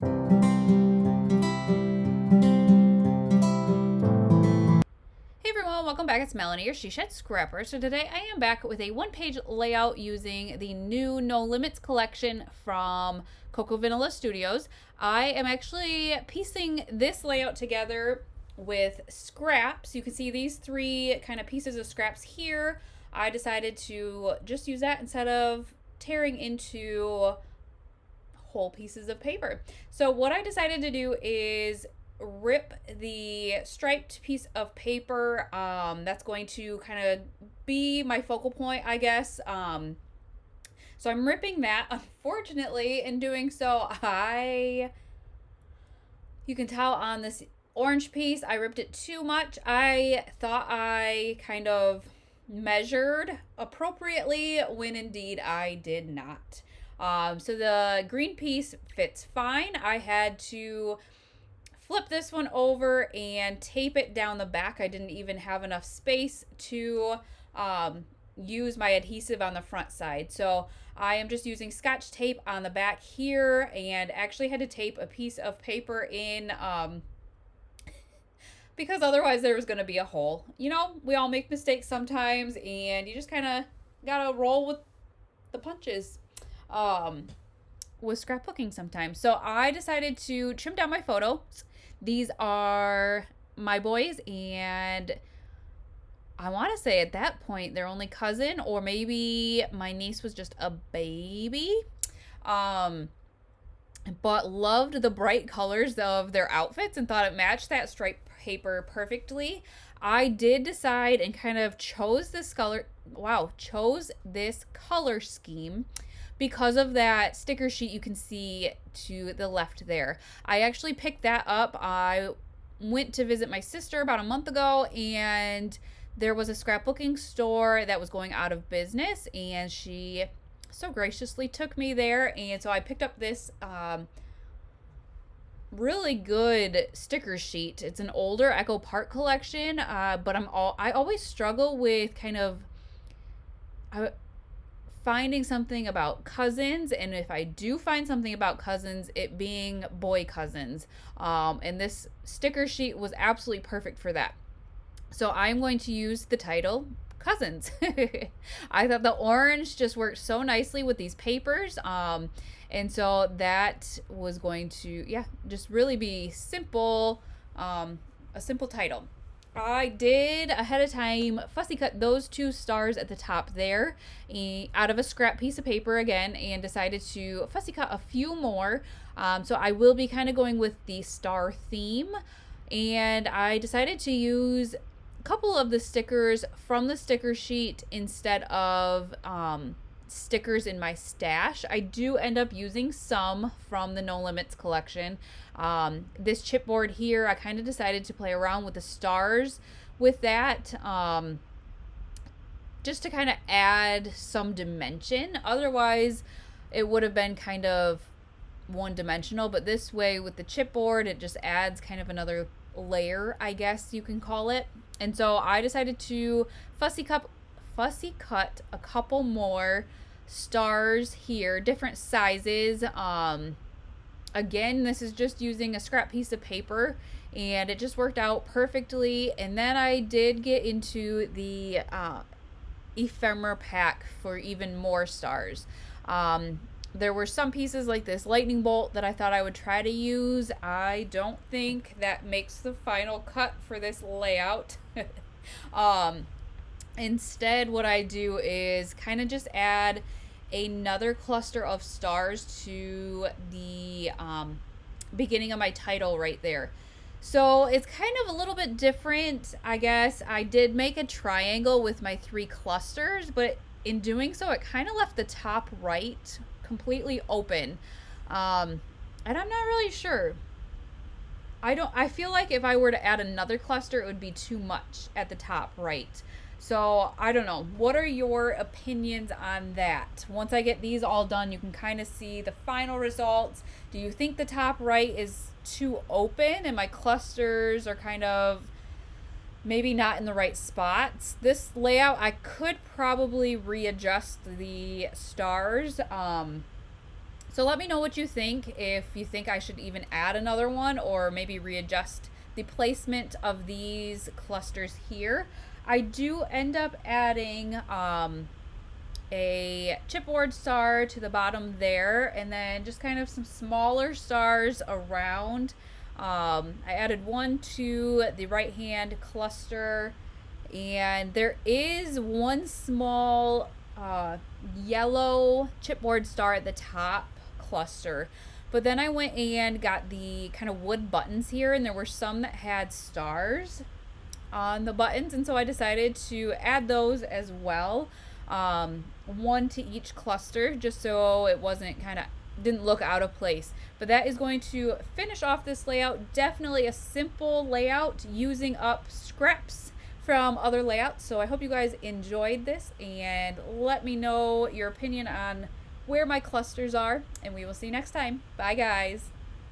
Hey everyone, welcome back. It's Melanie, your She Shed Scrapper. So today I am back with a one-page layout using the new No Limits collection from Coco Vanilla Studios. I am actually piecing this layout together with scraps. You can see these three kind of pieces of scraps here. I decided to just use that instead of tearing into whole pieces of paper. So what I decided to do is rip the striped piece of paper. That's going to kind of be my focal point, I guess. So I'm ripping that. Unfortunately, in doing so, you can tell on this orange piece, I ripped it too much. I thought I kind of measured appropriately when indeed I did not. So the green piece fits fine. I had to flip this one over and tape it down the back. I didn't even have enough space to use my adhesive on the front side. So I am just using Scotch tape on the back here, and actually had to tape a piece of paper in because otherwise there was going to be a hole. You know, we all make mistakes sometimes, and you just kind of gotta roll with the punches with scrapbooking sometimes. So I decided to trim down my photos. These are my boys, and I want to say at that point they're only cousin, or maybe my niece was just a baby. But loved the bright colors of their outfits and thought it matched that striped paper perfectly. I did decide and kind of chose this color scheme because of that sticker sheet you can see to the left there. I actually picked that up. I went to visit my sister about a month ago, and there was a scrapbooking store that was going out of business, and she so graciously took me there. And so I picked up this really good sticker sheet. It's an older Echo Park collection, but I always struggle with kind of finding something about cousins, and if I do find something about cousins, it being boy cousins. And this sticker sheet was absolutely perfect for that. So I'm going to use the title Cousins. I thought the orange just worked so nicely with these papers. And so that was going to, just really be simple, a simple title. I did ahead of time fussy cut those two stars at the top there out of a scrap piece of paper again, and decided to fussy cut a few more. So I will be kind of going with the star theme, and I decided to use a couple of the stickers from the sticker sheet instead of stickers in my stash. I do end up using some from the No Limits collection. This chipboard here, I kind of decided to play around with the stars with that, just to kind of add some dimension. Otherwise, it would have been kind of one-dimensional, but this way with the chipboard, it just adds kind of another layer, I guess you can call it. And so I decided to fussy cut a couple more stars here, different sizes. Again, this is just using a scrap piece of paper, and it just worked out perfectly. And then I did get into the ephemera pack for even more stars. There were some pieces like this lightning bolt that I thought I would try to use. I don't think that makes the final cut for this layout. Instead, what I do is kind of just add another cluster of stars to the beginning of my title right there. So it's kind of a little bit different, I guess. I did make a triangle with my three clusters, but in doing so, it kind of left the top right completely open. And I'm not really sure. I feel like if I were to add another cluster, it would be too much at the top right. So I don't know. What are your opinions on that? Once I get these all done, you can kind of see the final results. Do you think the top right is too open and my clusters are kind of maybe not in the right spots? This layout, I could probably readjust the stars So let me know what you think, if you think I should even add another one or maybe readjust the placement of these clusters here. I do end up adding a chipboard star to the bottom there, and then just kind of some smaller stars around. I added one to the right hand cluster, and there is one small yellow chipboard star at the top cluster. But then I went and got the kind of wood buttons here, and there were some that had stars on the buttons, and so I decided to add those as well. One to each cluster, just so it wasn't kind of didn't look out of place. But that is going to finish off this layout. Definitely a simple layout using up scraps from other layouts. So I hope you guys enjoyed this, and let me know your opinion on where my clusters are, and we will see you next time. Bye guys.